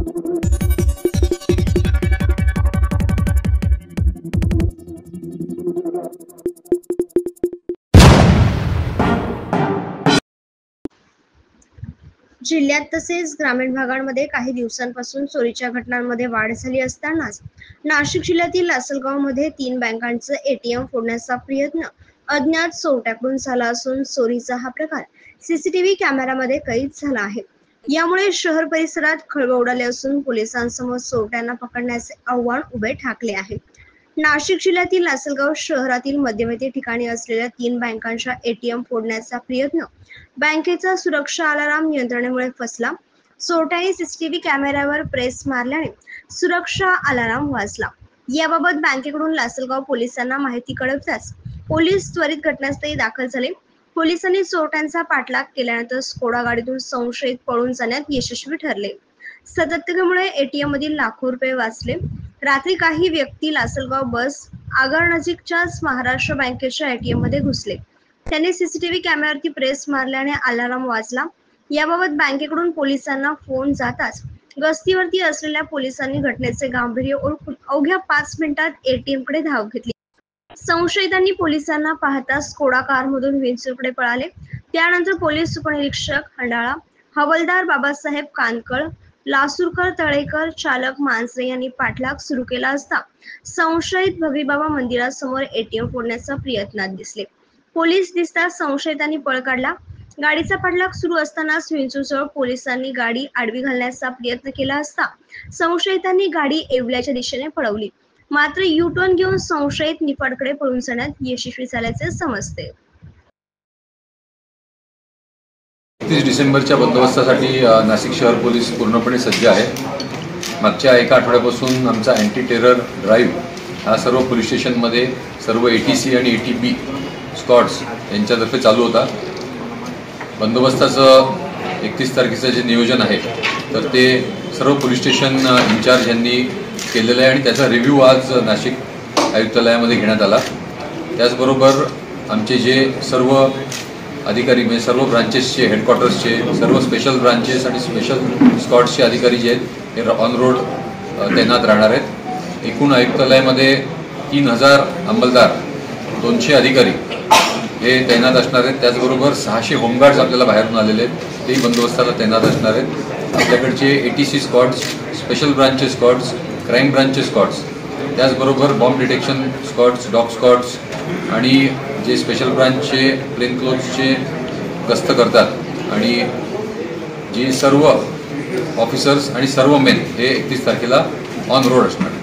जिल्ह्यात तसेच ग्रामीण भागांमध्ये काही दिवसांपासून चोरीच्या घटनांमध्ये वाढ झाली असतानाच नाशिक जिल्ह्यातील लासलगावमध्ये 3 बँकांचं एटीएम फोडण्याचा प्रयत्न अज्ञात चोरट्यांकडून झाला असून चोरीचा हा प्रकार सीसीटीव्ही कॅमेऱ्यामध्ये कैद झाला आहे। यामुळे शहर परिसरात खळबळ उडाली असून पोलिसांसमोर चोरट्यांना पकडण्याचे आव्हान उभे ठाकले आहे। नाशिक जिल्ह्यातील लासलगाव शहरातील मध्यवर्ती ठिकाणी असलेल्या 3 बँकांच्या एटीएम फोडण्याचा प्रयत्न बँकेचा सुरक्षा अलार्म यंत्रणेमुळे फसला। चोरट्यांनी सीसीटीव्ही कॅमेऱ्यावर प्रेस मारल्याने सुरक्षा अलार्म वाजला। याबाबत बँकेकडून लासलगाव पोलिसांना माहिती कळवताच पोलीस त्वरित घटनास्थळी दाखल झाले। पोलिसांनी चोरट्यांचा पाठलाग केल्यानंतर स्कोडा गाडीतून संशयित पळून जाण्यात यशस्वी ठरले। सतर्कतेमुळे एटीएम मधील लाखो रुपये वाचले। रात्री काही व्यक्ती लासलगाव बस आगार नजीकच्याच महाराष्ट्र बँकेच्या एटीएम मध्ये घुसले। त्यांनी सीसीटीव्ही कॅमेऱ्यावरती प्रेस मारल्याने अलार्म वाजला। याबाबत बँकेकडून पोलिसांना फोन जाताच गस्तीवरती असलेल्या पोलिसांनी घटनेचे गांभीर्य ओळखून अवघ्या 5 मिनिटात एटीएम कडे धाव घेतली। संशयितांनी पोलिसांना पाहता स्कोडा कारमधून विंचूरकडे पळाले। त्यानंतर पोलीस उपनिरीक्षक हंडाळा, हवालदार बाबासाहेब कानकळ, लासूरकर, तळेकर, चालक मानसे यांनी पाठलाग सुरू केला असता संशयित भगरीबाबा मंदिरासमोर एटीएम फोडण्याचा प्रयत्नात दिसले। पोलीस दिसताच संशयितांनी पळ काढला। गाडीचा पाठलाग सुरू असतानाच विंचूरजवळ पोलिसांनी गाडी आडवी घालण्याचा प्रयत्न केला असता संशयितांनी गाडी येवल्याच्या दिशेने पळवली। मात्र यू टर्न घेऊन संशयित निफाडकडे पळून जाण्यात यशस्वी झाल्याचे समजते। 31 डिसेंबरच्या बंदोबस्तासाठी नाशिक शहर पोलीस पूर्णपणे सज्ज आहे। मागच्या एका आठवड्यापासून आमचा अँटी टेरर ड्राईव्ह हा सर्व पोलीस स्टेशनमध्ये सर्व एटीसी आणि एटीबी स्क्वॉड्स यांच्यातर्फे चालू होता। बंदोबस्ताचं 31 तारखेचं जे नियोजन आहे तर ते सर्व पोलीस स्टेशन इन्चार्ज यांनी केलेलं आहे आणि त्याचा रिव्ह्यू आज नाशिक आयुक्तालयामध्ये घेण्यात आला। त्याचबरोबर आमचे जे सर्व अधिकारी म्हणजे सर्व ब्रांचेसचे हेडक्वार्टर्सचे सर्व स्पेशल ब्रांचेस आणि स्पेशल स्क्वॉड्सचे अधिकारी जे आहेत हे ऑन रोड तैनात राहणार आहेत। एकूण आयुक्तालयामध्ये 3000 अंमलदार, 200 अधिकारी हे तैनात असणार आहेत। त्याचबरोबर 600 होमगार्ड्स आपल्याला बाहेरून आलेले आहेत, तेही बंदोबस्ताला तैनात असणार आहेत। आपल्याकडचे ATC squads, special branches squads, crime branches squads, त्याचबरोबर bomb detection squads, dog squads आणि जे स्पेशल ब्रांचचे प्लेन क्लोथ्सचे गस्त करतात आणि जे सर्व ऑफिसर्स आणि सर्व मेन हे 31 तारखेला ऑन रोड असणार।